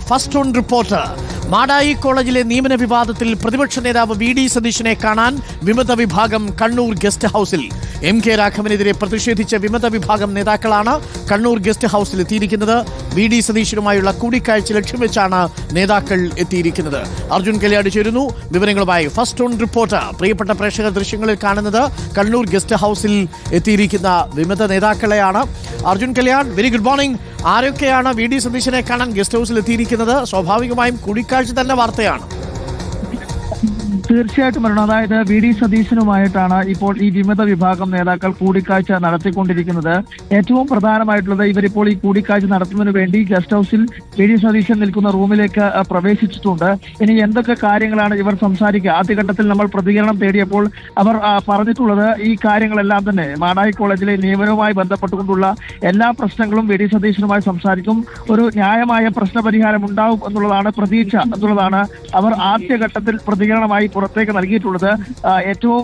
First on reporter. Madayi കോളേജിലെ നിയമന വിവാദത്തിൽ പ്രതിപക്ഷ നേതാവ് വി.ഡി. സതീശനെ കാണാൻ വിമത വിഭാഗം കണ്ണൂർ ഗസ്റ്റ് ഹൌസിൽ. എം.കെ. രാഘവനെതിരെ പ്രതിഷേധിച്ച വിമത വിഭാഗം നേതാക്കളാണ് കണ്ണൂർ ഗസ്റ്റ് ഹൌസിൽ എത്തിയിരിക്കുന്നത്. വി.ഡി. സതീശനുമായുള്ള കൂടിക്കാഴ്ച ലക്ഷ്യം വെച്ചാണ് നേതാക്കൾ എത്തിയിരിക്കുന്നത്. അർജുൻ കല്യാട് ചേരുന്നു വിവരങ്ങളുമായി. First on Reporter. പ്രിയപ്പെട്ട പ്രേക്ഷകർ, ദൃശ്യങ്ങളിൽ കാണുന്നത് കണ്ണൂർ ഗസ്റ്റ് ഹൌസിൽ എത്തിയിരിക്കുന്ന വിമത നേതാക്കളെയാണ്. Arjun Kalyad, very good morning. ആരൊക്കെയാണ് വി.ഡി. സതീശനെ കാണാൻ ഗസ്റ്റ് ഹൌസിൽ എത്തിയിരിക്കുന്നത്? സ്വാഭാവികമായും കൂടിക്കാഴ്ച തന്നെ വാർത്തയാണ്. തീർച്ചയായിട്ടും വരണം. അതായത് വി.ഡി. സതീശനുമായിട്ടാണ് ഇപ്പോൾ ഈ വിമത വിഭാഗം നേതാക്കൾ കൂടിക്കാഴ്ച നടത്തിക്കൊണ്ടിരിക്കുന്നത്. ഏറ്റവും പ്രധാനമായിട്ടുള്ളത്, ഇവരിപ്പോൾ ഈ കൂടിക്കാഴ്ച നടത്തുന്നതിന് വേണ്ടി ഗസ്റ്റ് ഹൌസിൽ വി.ഡി. സതീശൻ നിൽക്കുന്ന റൂമിലേക്ക് പ്രവേശിച്ചിട്ടുണ്ട്. ഇനി എന്തൊക്കെ കാര്യങ്ങളാണ് ഇവർ സംസാരിക്കുക? ആദ്യഘട്ടത്തിൽ നമ്മൾ പ്രതികരണം തേടിയപ്പോൾ അവർ പറഞ്ഞിട്ടുള്ളത് ഈ കാര്യങ്ങളെല്ലാം തന്നെ മാടായി കോളേജിലെ നിയമനവുമായി ബന്ധപ്പെട്ടുകൊണ്ടുള്ള എല്ലാ പ്രശ്നങ്ങളും വി.ഡി. സതീശനുമായി സംസാരിക്കും. ഒരു ന്യായമായ പ്രശ്നപരിഹാരം ഉണ്ടാവും എന്നുള്ളതാണ് പ്രതീക്ഷ എന്നുള്ളതാണ് അവർ ആദ്യഘട്ടത്തിൽ പ്രതികരണമായി പുറത്തേക്ക് നൽകിയിട്ടുള്ളത്. ഏറ്റവും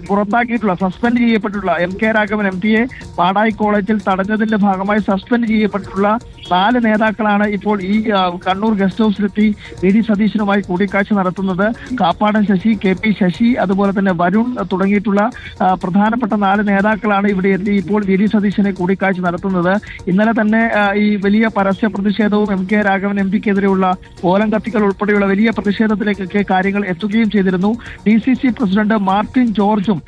പുറത്താക്കിയിട്ടുള്ള സസ്പെൻഡ് ചെയ്യപ്പെട്ടിട്ടുള്ള എം.കെ. രാഘവൻ എം.പിയെ പാടായി കോളേജിൽ തടഞ്ഞതിന്റെ ഭാഗമായി സസ്പെൻഡ് ചെയ്യപ്പെട്ടിട്ടുള്ള 4 നേതാക്കളാണ് ഇപ്പോൾ ഈ കണ്ണൂർ ഗസ്റ്റ് ഹൌസിലെത്തി വി.ഡി. സതീശനുമായി കൂടിക്കാഴ്ച നടത്തുന്നത്. കാപ്പാടൻ ശശി, കെ.പി. ശശി, അതുപോലെ തന്നെ വരുൺ തുടങ്ങിയിട്ടുള്ള പ്രധാനപ്പെട്ട 4 നേതാക്കളാണ് ഇവിടെ എത്തി ഇപ്പോൾ വി.ഡി. സതീശനെ കൂടിക്കാഴ്ച നടത്തുന്നത്. ഇന്നലെ തന്നെ ഈ വലിയ പരസ്യ പ്രതിഷേധവും എം.കെ. രാഘവൻ എം.പിക്കെതിരെയുള്ള ഓലം കത്തിക്കൽ ഉൾപ്പെടെയുള്ള വലിയ പ്രതിഷേധത്തിലേക്കൊക്കെ കാര്യങ്ങൾ എത്തുകയും ചെയ്തിരുന്നു. ഡി.സി.സി പ്രസിഡന്റ് മാർട്ടിൻ ജോർജും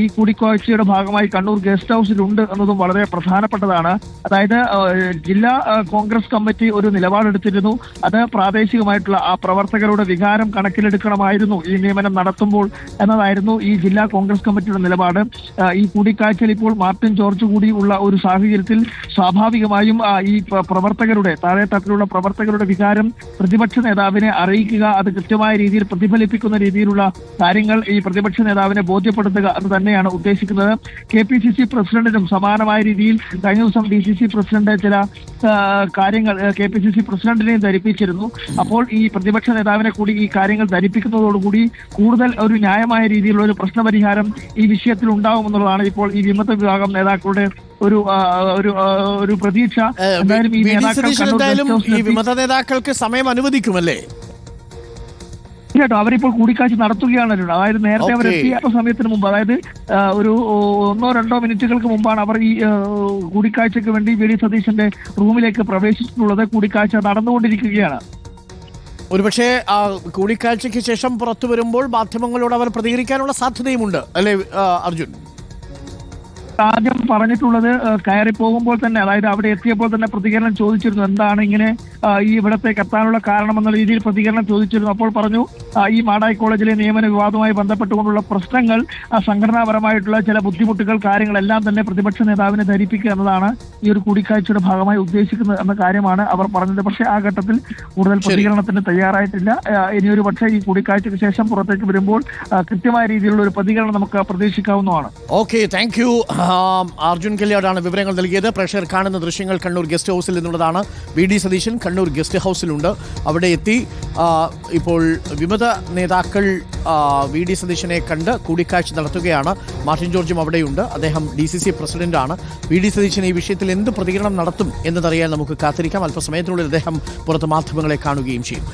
ഈ കൂടിക്കാഴ്ചയുടെ ഭാഗമായി കണ്ണൂർ ഗസ്റ്റ് ഹൌസിലുണ്ട് എന്നതും വളരെ പ്രധാനപ്പെട്ടതാണ്. അതായത് ജില്ലാ കോൺഗ്രസ് കമ്മിറ്റി ഒരു നിലപാടെടുത്തിരുന്നു. അത് പ്രാദേശികമായിട്ടുള്ള ആ പ്രവർത്തകരുടെ വികാരം കണക്കിലെടുക്കണമായിരുന്നു ഈ നിയമനം നടത്തുമ്പോൾ എന്നതായിരുന്നു ഈ ജില്ലാ കോൺഗ്രസ് കമ്മിറ്റിയുടെ നിലപാട്. ഈ കൂടിക്കാഴ്ചയിൽ ഇപ്പോൾ മാർട്ടിൻ ജോർജ് കൂടി ഉള്ള ഒരു സാഹചര്യത്തിൽ സ്വാഭാവികമായും ഈ പ്രവർത്തകരുടെ താഴെത്തട്ടിലുള്ള പ്രവർത്തകരുടെ വികാരം പ്രതിപക്ഷ നേതാവിനെ അറിയിക്കുക, അത് കൃത്യമായ രീതിയിൽ പ്രതിഫലിപ്പിക്കുന്ന രീതിയിലുള്ള കാര്യങ്ങൾ ഈ പ്രതിപക്ഷ നേതാവിനെ ബോധ്യപ്പെടുത്തുക എന്ന് തന്നെയാണ് ഉദ്ദേശിക്കുന്നത്. കെ.പി.സി.സി പ്രസിഡന്റിനും സമാനമായ രീതിയിൽ കഴിഞ്ഞ ദിവസം ഡി.സി.സി പ്രസിഡന്റ് ചില കാര്യങ്ങൾ കെ.പി.സി.സി പ്രസിഡന്റിനെയും ധരിപ്പിച്ചിരുന്നു. അപ്പോൾ ഈ പ്രതിപക്ഷ നേതാവിനെ കൂടി ഈ കാര്യങ്ങൾ ധരിപ്പിക്കുന്നതോടുകൂടി കൂടുതൽ ഒരു ന്യായമായ രീതിയിലുള്ള ഒരു പ്രശ്നപരിഹാരം ഈ വിഷയത്തിൽ ഉണ്ടാവുമെന്നുള്ളതാണ് ഇപ്പോൾ ഈ വിമത വിഭാഗം നേതാക്കളുടെ ഒരു പ്രതീക്ഷ. എന്തായാലും ഈ വിമത നേതാക്കൾക്ക് സമയം അനുവദിക്കുമല്ലേ? കേട്ടോ, അവരിപ്പോൾ കൂടിക്കാഴ്ച നടത്തുകയാണല്ലോ. അതായത് നേരത്തെ അവർ എത്തിയ സമയത്തിന് മുമ്പ്, അതായത് ഒരു 1-2 മിനിറ്റുകൾക്ക് മുമ്പാണ് അവർ ഈ കൂടിക്കാഴ്ചയ്ക്ക് വേണ്ടി വി.ഡി. സതീശന്റെ റൂമിലേക്ക് പ്രവേശിച്ചിട്ടുള്ളത്. കൂടിക്കാഴ്ച നടന്നുകൊണ്ടിരിക്കുകയാണ്. ഒരുപക്ഷെ കൂടിക്കാഴ്ചയ്ക്ക് ശേഷം പുറത്തു വരുമ്പോൾ മാധ്യമങ്ങളോട് അവർ പ്രതികരിക്കാനുള്ള സാധ്യതയുമുണ്ട് അല്ലേ അർജുൻ? ആദ്യം പറഞ്ഞിട്ടുള്ളത് കയറി പോകുമ്പോൾ തന്നെ, അതായത് അവിടെ എത്തിയപ്പോൾ തന്നെ പ്രതികരണം ചോദിച്ചിരുന്നു, എന്താണ് ഇങ്ങനെ ഈ ഇവിടത്തേക്ക് എത്താനുള്ള കാരണം എന്ന രീതിയിൽ പ്രതികരണം ചോദിച്ചിരുന്നു. അപ്പോൾ പറഞ്ഞു ഈ മാടായി കോളേജിലെ നിയമന വിവാദവുമായി ബന്ധപ്പെട്ടുകൊണ്ടുള്ള പ്രശ്നങ്ങൾ, സംഘടനാപരമായിട്ടുള്ള ചില ബുദ്ധിമുട്ടുകൾ, കാര്യങ്ങളെല്ലാം തന്നെ പ്രതിപക്ഷ നേതാവിനെ ധരിപ്പിക്കുക എന്നതാണ് ഈ ഒരു കൂടിക്കാഴ്ചയുടെ ഭാഗമായി ഉദ്ദേശിക്കുന്നത് എന്ന കാര്യമാണ് അവർ പറഞ്ഞത്. പക്ഷേ ആ ഘട്ടത്തിൽ കൂടുതൽ പ്രതികരണത്തിന് തയ്യാറായിട്ടില്ല. ഇനിയൊരു പക്ഷേ ഈ കൂടിക്കാഴ്ചയ്ക്ക് ശേഷം പുറത്തേക്ക് വരുമ്പോൾ കൃത്യമായ രീതിയിലുള്ള ഒരു പ്രതികരണം നമുക്ക് പ്രതീക്ഷിക്കാവുന്നതാണ്. Okay, thank you. അർജുൻ കല്യാടാണ് വിവരങ്ങൾ നൽകിയത്. പ്രേക്ഷകർ കാണുന്ന ദൃശ്യങ്ങൾ കണ്ണൂർ ഗസ്റ്റ് ഹൌസിൽ നിന്നുള്ളതാണ്. വി.ഡി. സതീശൻ കണ്ണൂർ ഗസ്റ്റ് ഹൌസിലുണ്ട്. അവിടെ എത്തി ഇപ്പോൾ വിമത നേതാക്കൾ വി.ഡി. സതീശനെ കണ്ട് കൂടിക്കാഴ്ച നടത്തുകയാണ്. മാർട്ടിൻ ജോർജും അവിടെയുണ്ട്. അദ്ദേഹം ഡി.സി.സി പ്രസിഡന്റാണ്. വി.ഡി. സതീശൻ ഈ വിഷയത്തിൽ എന്ത് പ്രതികരണം നടത്തും എന്നതറിയാൻ നമുക്ക് കാത്തിരിക്കാം. അല്പസമയത്തിനുള്ളിൽ അദ്ദേഹം പുറത്ത് മാധ്യമങ്ങളെ കാണുകയും ചെയ്യും.